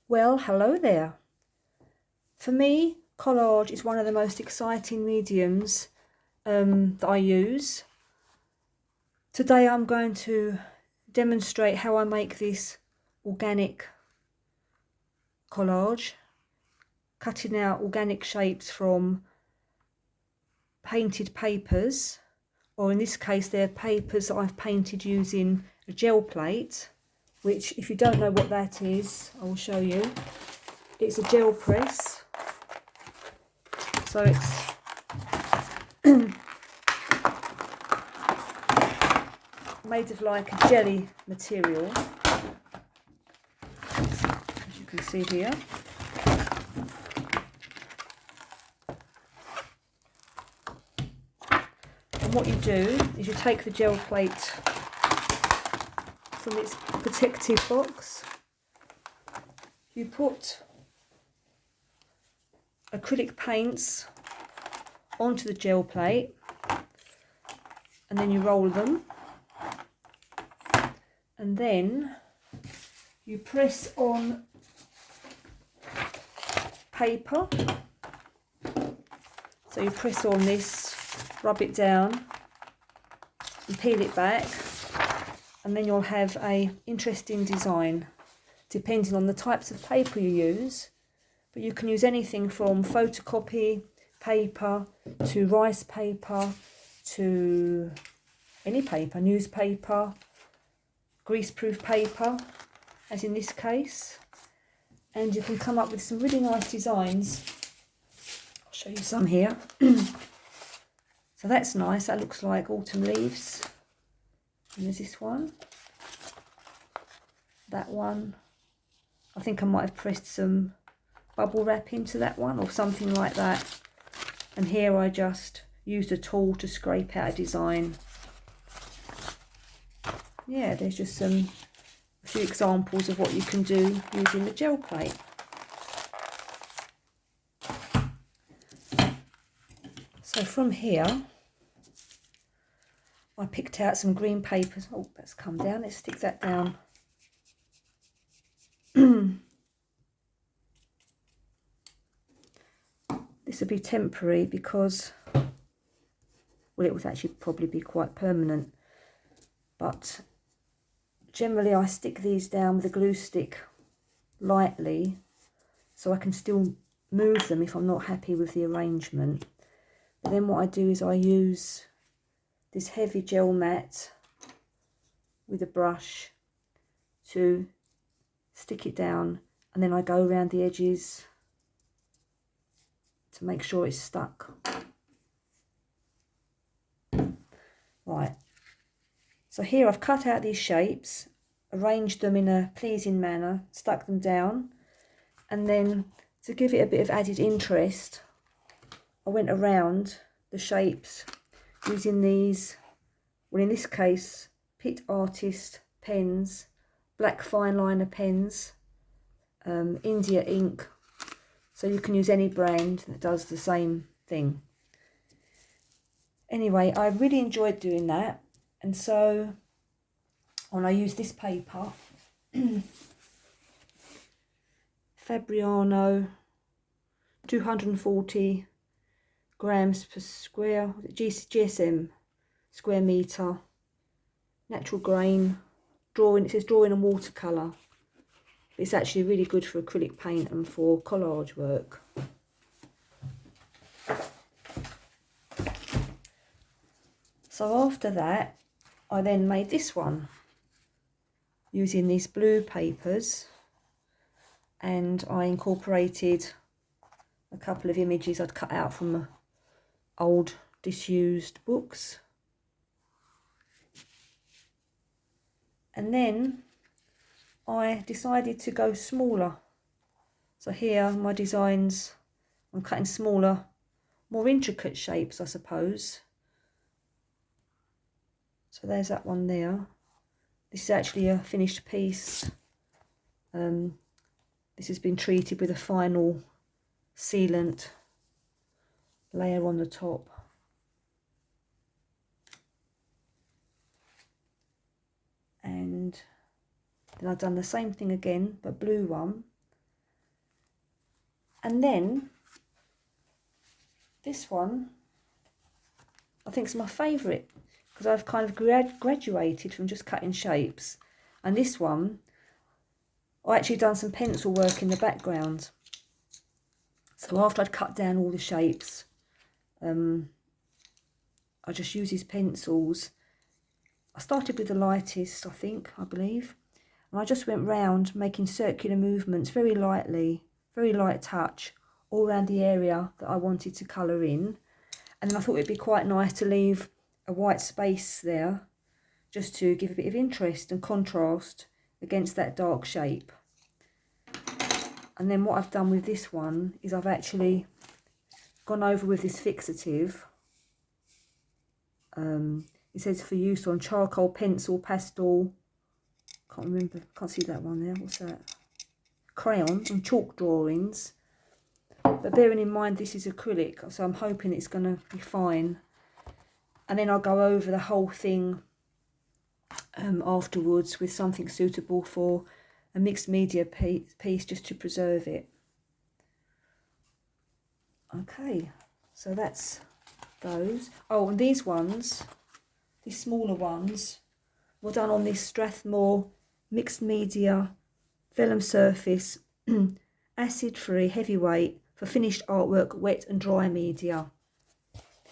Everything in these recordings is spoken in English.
Well, hello there. For me, collage is one of the most exciting mediums that I use. Today I'm going to demonstrate how I make this organic collage, cutting out organic shapes from painted papers, or in this case they're papers that I've painted using a gel plate, which if you don't know what that is, I will show you. It's a gel press. So it's made of like a jelly material, as you can see here. And what you do is you take the gel plate from its protective box, you put acrylic paints onto the gel plate, and then you roll them, and then you press on paper. So you press on this, rub it down and peel it back, and then you'll have an interesting design depending on the types of paper you use. But you can use anything from photocopy paper to rice paper to any paper, newspaper, greaseproof paper, as in this case, and you can come up with some really nice designs. I'll show you some here. So that's nice, that looks like autumn leaves. And there's this one, that one. I think I might have pressed some bubble wrap into that one or something like that. And here I just used a tool to scrape out a design. Yeah, there's just a few examples of what you can do using the gel plate. So from here, I picked out some green papers. Oh, that's come down. Let's stick that down. This will be temporary because, well, it would actually probably be quite permanent. But generally I stick these down with a glue stick lightly so I can still move them if I'm not happy with the arrangement. But then what I do is I use this heavy gel mat with a brush to stick it down, and then I go around the edges to make sure it's stuck. Right, so here I've cut out these shapes, arranged them in a pleasing manner, stuck them down, and then to give it a bit of added interest, I went around the shapes using these, well in this case, Pitt Artist pens, black fine liner pens, India ink, so you can use any brand that does the same thing. Anyway, I really enjoyed doing that, and so when I use this paper, Fabriano 240 grams per square, GSM square metre, natural grain, drawing, it says drawing and watercolour. It's actually really good for acrylic paint and for collage work. So after that, I then made this one using these blue papers, and I incorporated a couple of images I'd cut out from old disused books. And then I decided to go smaller. So here my designs, I'm cutting smaller, more intricate shapes, I suppose. So there's that one there. This is actually a finished piece. This has been treated with a final sealant layer on the top. And then I've done the same thing again, but blue one. And then this one, I think is my favourite, because I've kind of graduated from just cutting shapes. And this one, I actually done some pencil work in the background. So after I'd cut down all the shapes, I just use these pencils. I started with the lightest, I believe. And I just went round making circular movements very lightly, very light touch, all around the area that I wanted to colour in. And then I thought it'd be quite nice to leave a white space there, just to give a bit of interest and contrast against that dark shape. And then what I've done with this one is I've actually gone over with this fixative. It says for use on charcoal, pencil, pastel, can't remember, can't see that one there, what's that? Crayon and chalk drawings. But bearing in mind this is acrylic, so I'm hoping it's going to be fine. And then I'll go over the whole thing afterwards with something suitable for a mixed media piece, just to preserve it. Okay, so that's those. Oh, and these ones, these smaller ones, were done on this Strathmore mixed media vellum surface, acid-free, heavyweight, for finished artwork, wet and dry media.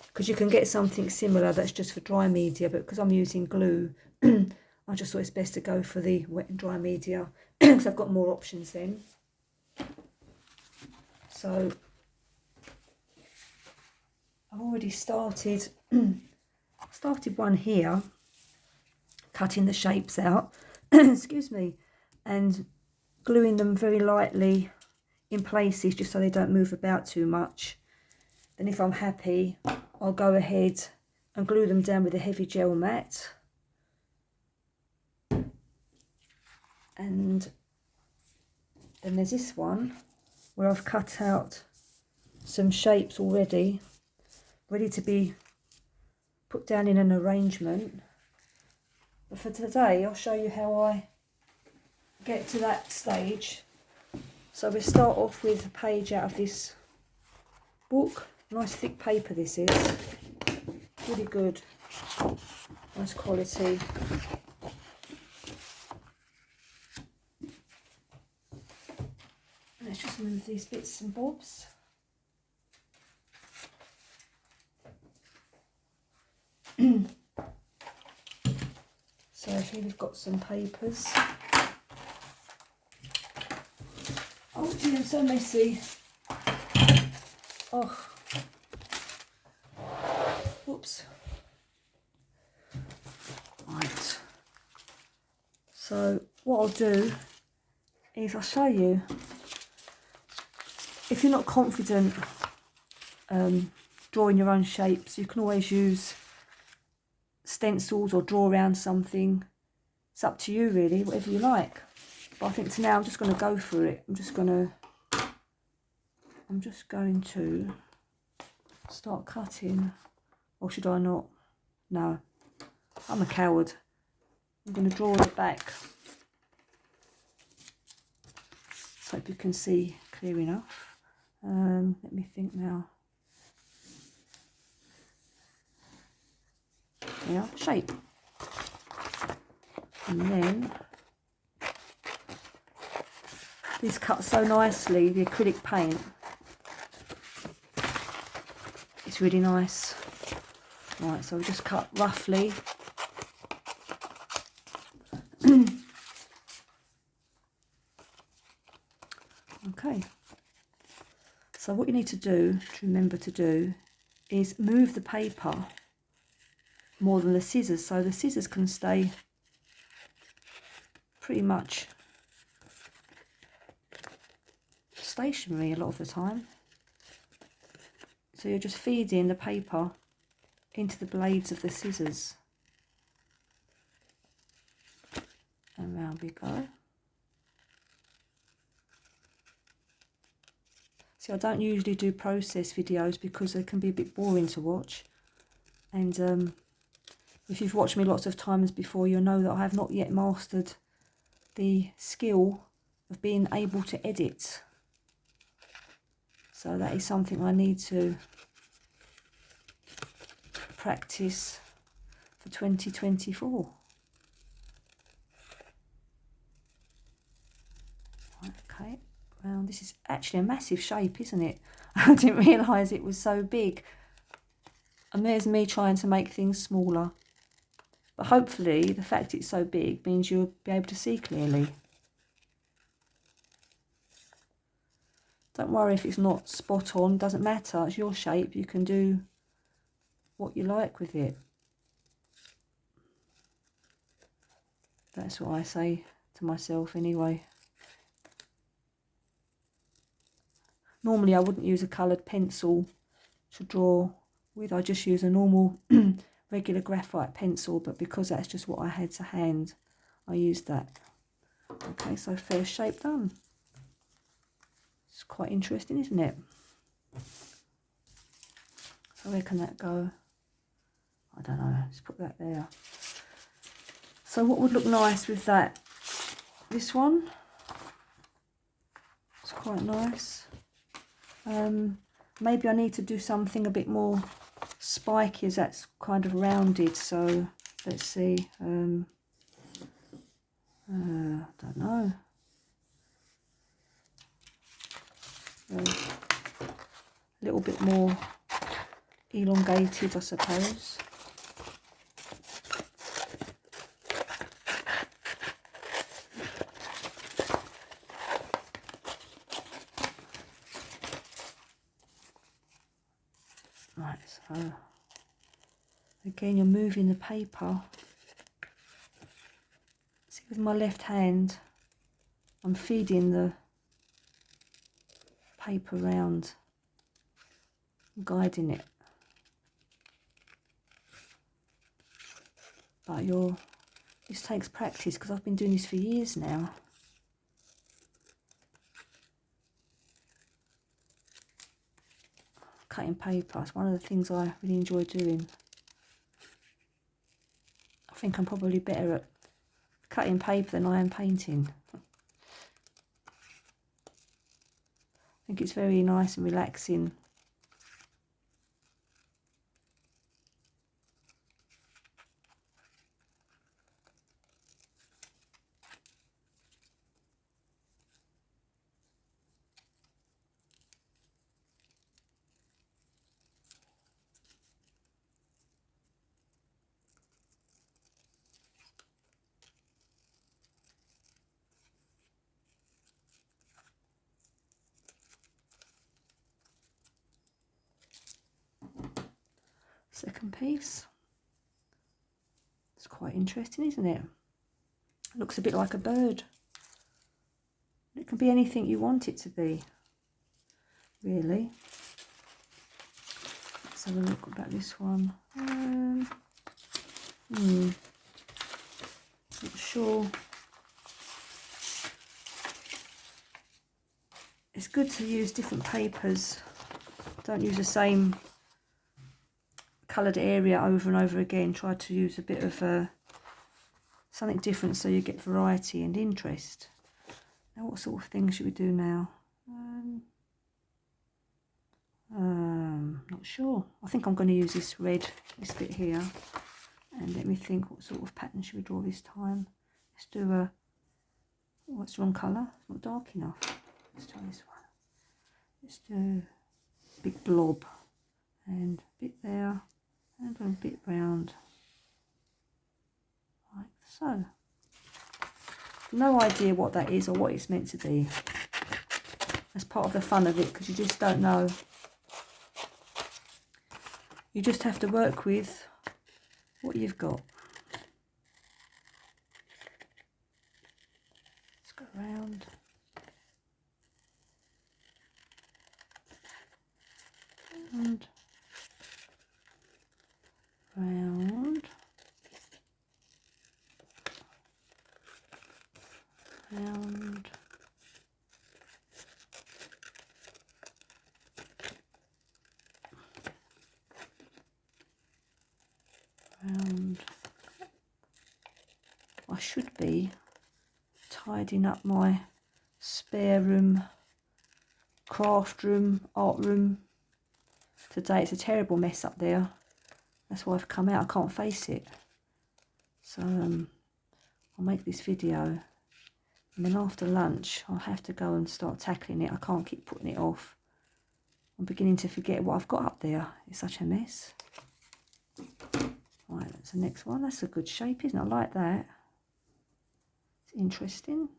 Because you can get something similar that's just for dry media, but because I'm using glue, I just thought it's best to go for the wet and dry media, because I've got more options then. So I've already started one here, cutting the shapes out, excuse me, and gluing them very lightly in places just so they don't move about too much. Then if I'm happy, I'll go ahead and glue them down with a heavy gel mat. And then there's this one where I've cut out some shapes already, ready to be put down in an arrangement. But for today, I'll show you how I get to that stage. So we'll start off with a page out of this book. Nice thick paper this is, really good, nice quality. Let's just move these bits and bobs. So here we've got some papers. Oh dear, I'm so messy. Oh. Whoops. Right. So what I'll do is I'll show you. If you're not confident drawing your own shapes, you can always use stencils or draw around something. It's up to you really, whatever you like. But I think now I'm just going to go for it. I'm just going to start cutting. Or should I not? No, I'm a coward. I'm going to draw it back. Hope you can see clear enough. Let me think now. Yeah, shape. And then this cuts so nicely, the acrylic paint. It's really nice. Right, so we just cut roughly. Okay. So what you need to remember to do, is move the paper more than the scissors, so the scissors can stay pretty much stationary a lot of the time. So you're just feeding the paper into the blades of the scissors. And round we go. See, I don't usually do process videos because they can be a bit boring to watch. And if you've watched me lots of times before, you'll know that I have not yet mastered the skill of being able to edit. So that is something I need to practice for 2024. Okay, well, this is actually a massive shape, isn't it? I didn't realise it was so big. And there's me trying to make things smaller. But hopefully the fact it's so big means you'll be able to see clearly. Don't worry if it's not spot on, doesn't matter, it's your shape, you can do what you like with it. That's what I say to myself anyway. Normally I wouldn't use a coloured pencil to draw with, I just use a normal regular graphite pencil, but because that's just what I had to hand, I used that. Okay, so first shape done. It's quite interesting, isn't it? So where can that go? I don't know, let's put that there. So what would look nice with that? This one. It's quite nice. Maybe I need to do something a bit more spiky as that's kind of rounded. So let's see. I don't know. A little bit more elongated, I suppose. Right, so again you're moving the paper. See, with my left hand I'm feeding the paper round, guiding it. But this takes practice because I've been doing this for years now. Cutting paper is one of the things I really enjoy doing. I think I'm probably better at cutting paper than I am painting. I think it's very nice and relaxing. Second piece. It's quite interesting, isn't it? It looks a bit like a bird. It can be anything you want it to be, really. Let's have a look about this one. Not sure. It's good to use different papers. Don't use the same coloured area over and over again. Try to use a bit of something different so you get variety and interest. Now what sort of thing should we do now? Not sure. I think I'm going to use this red, this bit here. And let me think, what sort of pattern should we draw this time? Let's do a, oh, it's the wrong colour, it's not dark enough. Let's try this one. Let's do a big blob and a bit there and a bit round, like so. No idea what that is or what it's meant to be. That's part of the fun of it, because you just don't know. You just have to work with what you've got. Let's go round. And round. Round. Round. I should be tidying up my spare room craft room, art room. Today it's a terrible mess up there. That's why I've come out. I can't face it. So I'll make this video. And then after lunch, I'll have to go and start tackling it. I can't keep putting it off. I'm beginning to forget what I've got up there. It's such a mess. Right, that's the next one. That's a good shape, isn't it? I like that. It's interesting.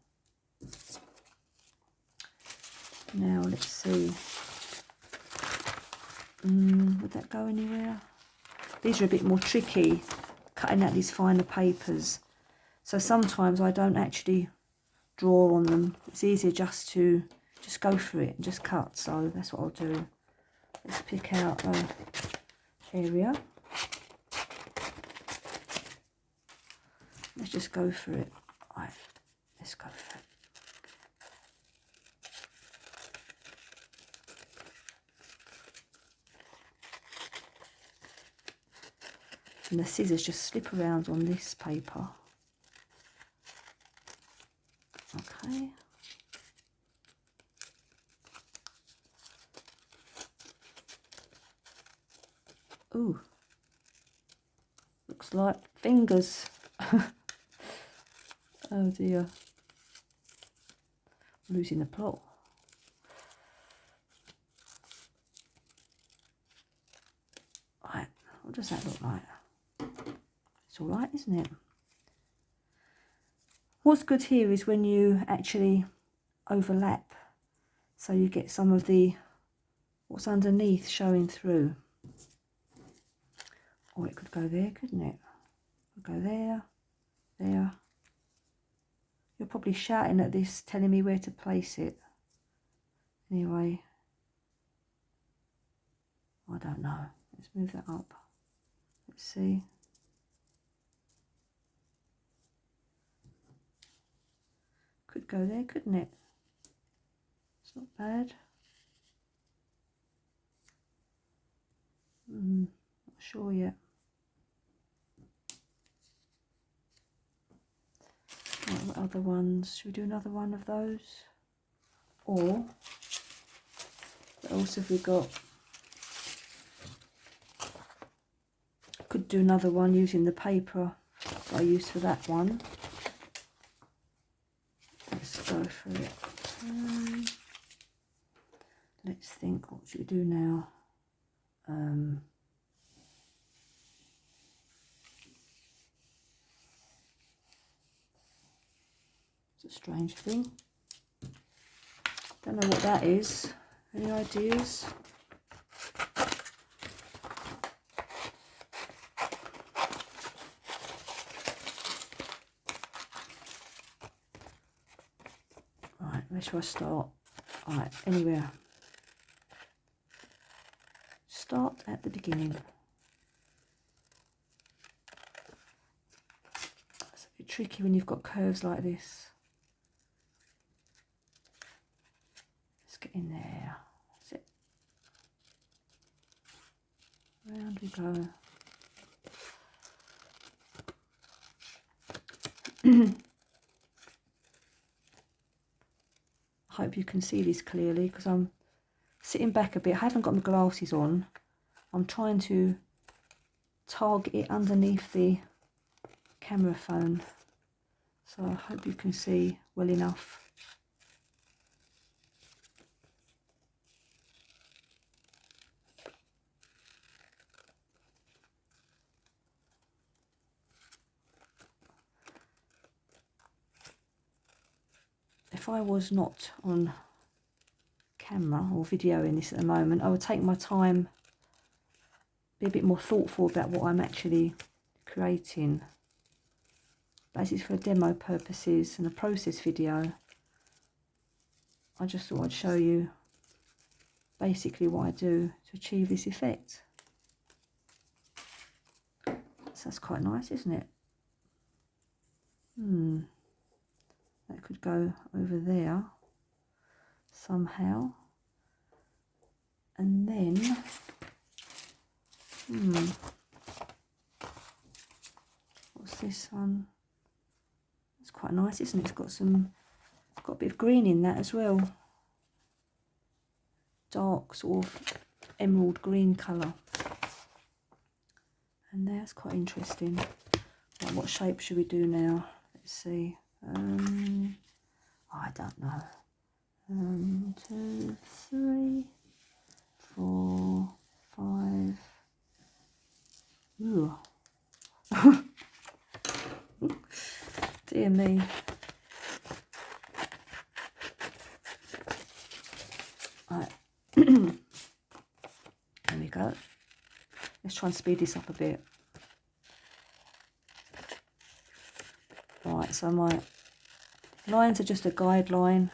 Now, let's see. Would that go anywhere? These are a bit more tricky, cutting out these finer papers. So sometimes I don't actually draw on them. It's easier just to go for it and just cut. So that's what I'll do. Let's pick out an area. Let's just go for it. Right, let's go for it. And the scissors just slip around on this paper. Okay. Ooh. Looks like fingers. Oh dear. I'm losing the plot. Right, what does that look like? It's all right, isn't it? What's good here is when you actually overlap, so you get some of the what's underneath showing through. Or it could go there, couldn't it? It could go there, there. You're probably shouting at this, telling me where to place it. Anyway, I don't know. Let's move that up. Let's see. Could go there, couldn't it? It's not bad. Not sure yet. Right, what other ones? Should we do another one of those? Or what else have we got? Could do another one using the paper that I used for that one. Let's go for it. Let's think, what should we do now? It's a strange thing. Don't know what that is. Any ideas? Right, where shall I start? Right, anywhere. Start at the beginning. It's a bit tricky when you've got curves like this. Let's get in there. That's it. Round we go. I hope you can see this clearly because I'm sitting back a bit. I haven't got my glasses on. I'm trying to target it underneath the camera phone. So I hope you can see well enough. If I was not on camera or videoing this at the moment, I would take my time, be a bit more thoughtful about what I'm actually creating. But as it's for demo purposes and a process video, I just thought I'd show you basically what I do to achieve this effect. So that's quite nice, isn't it? That could go over there somehow. And then, what's this one? It's quite nice, isn't it? It's got a bit of green in that as well. dark sort of emerald green colour. And that's quite interesting. Right, what shape should we do now? Let's see. I don't know. 1, 2, 3, 4, 5. Ooh. Dear me. Right. There we go. Let's try and speed this up a bit. Right, so my lines are just a guideline,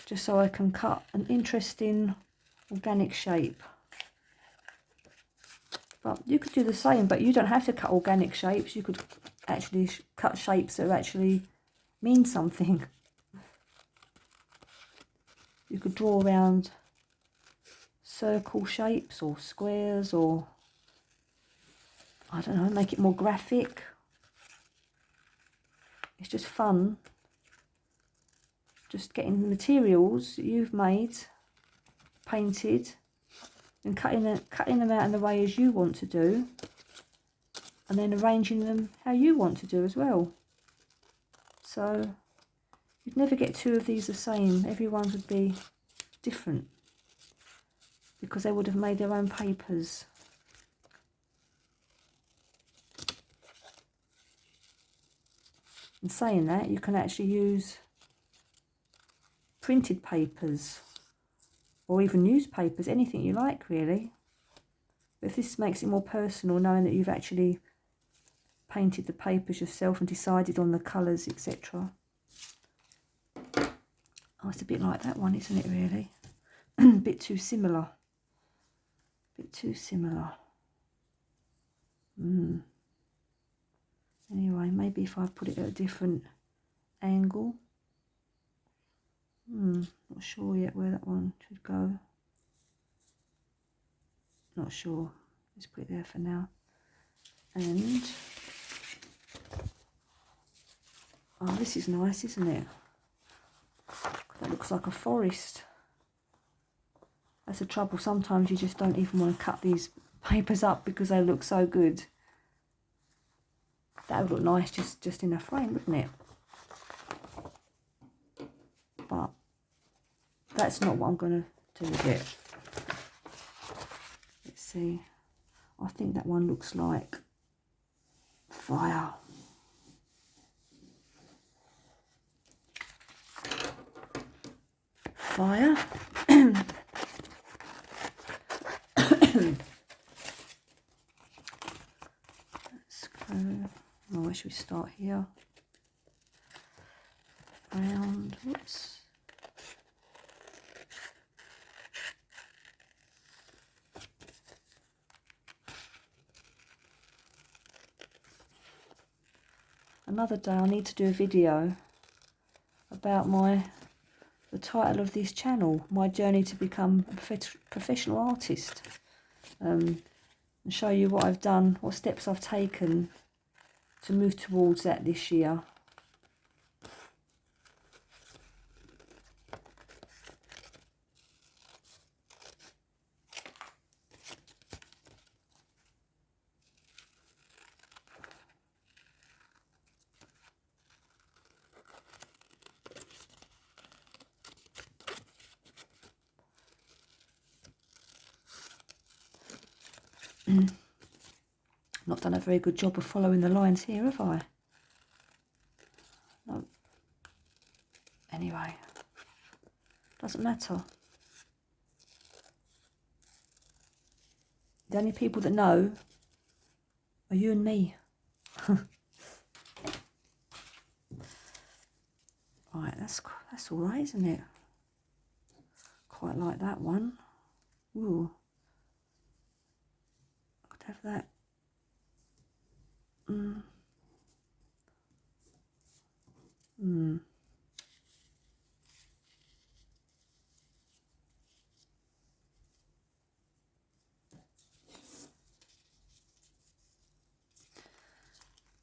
just so I can cut an interesting organic shape. But you could do the same, but you don't have to cut organic shapes. You could actually cut shapes that actually mean something. You could draw around circle shapes or squares, or I don't know, make it more graphic. It's just fun, just getting the materials that you've made, painted, and cutting them out in the way as you want to do, and then arranging them how you want to do as well. So you'd never get two of these the same. Everyone would be different because they would have made their own papers. And saying that, you can actually use printed papers or even newspapers, anything you like really. But if this makes it more personal, knowing that you've actually painted the papers yourself and decided on the colours, etc. Oh, it's a bit like that one, isn't it, really? A bit too similar. Bit too similar. Anyway, maybe if I put it at a different angle. Not sure yet where that one should go. Not sure. Let's put it there for now. And oh, this is nice, isn't it? That looks like a forest. That's the trouble. Sometimes you just don't even want to cut these papers up because they look so good. That would look nice just in a frame, wouldn't it? But that's not what I'm going to do with it. Let's see. I think that one looks like fire. Fire. Let's go. Oh, where should we start here? Round. Whoops. Another day I need to do a video about the title of this channel, my journey to become a professional artist, and show you what I've done, what steps I've taken to move towards that this year. Not done a very good job of following the lines here, have I? No. Anyway, doesn't matter. The only people that know are you and me. Right, that's all right, isn't it? Quite like that one. Ooh, I could have that.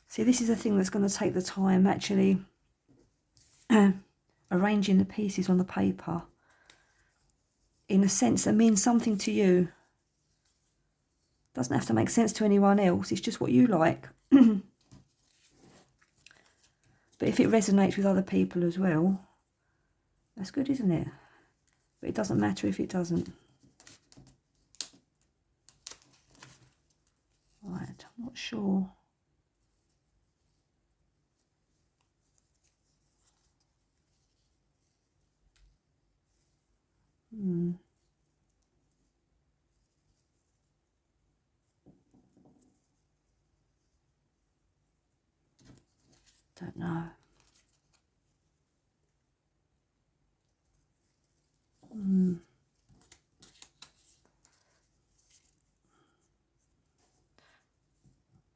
See, this is a thing that's going to take the time, actually arranging the pieces on the paper. in a sense that means something to you. Doesn't have to make sense to anyone else, it's just what you like. But if it resonates with other people as well, that's good, isn't it? But it doesn't matter if it doesn't. Right, I'm not sure. Don't know.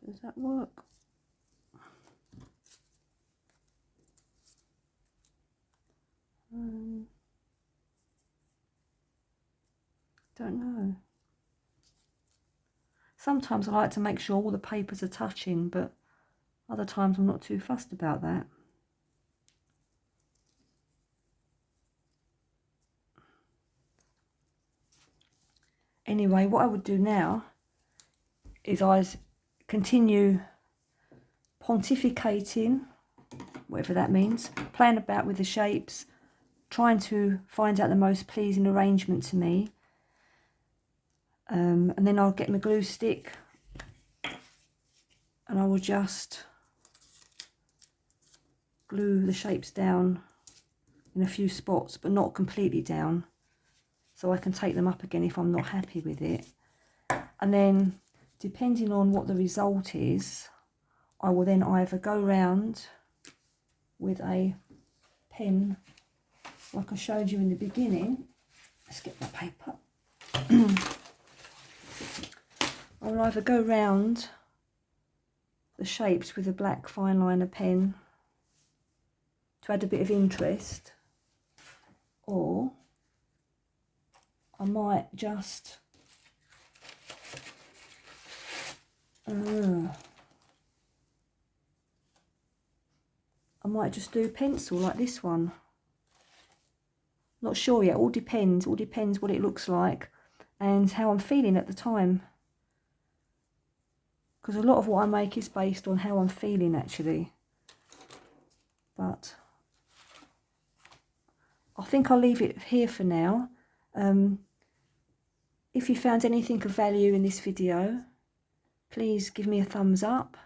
Does that work? Don't know. Sometimes I like to make sure all the papers are touching, but other times I'm not too fussed about that. Anyway, what I would do now is I'd continue pontificating, whatever that means, playing about with the shapes, trying to find out the most pleasing arrangement to me. And then I'll get my glue stick and I will just glue the shapes down in a few spots, but not completely down, so I can take them up again if I'm not happy with it. And then, depending on what the result is, I will then either go round with a pen like I showed you in the beginning. Let's get my paper. I will either go round the shapes with a black fine liner pen to add a bit of interest, or I might just do pencil like this one. Not sure yet, all depends what it looks like and how I'm feeling at the time, because a lot of what I make is based on how I'm feeling actually. But I think I'll leave it here for now. If you found anything of value in this video, please give me a thumbs up.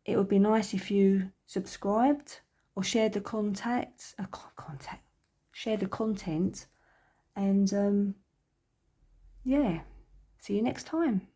It would be nice if you subscribed or shared the share the content, and yeah, see you next time.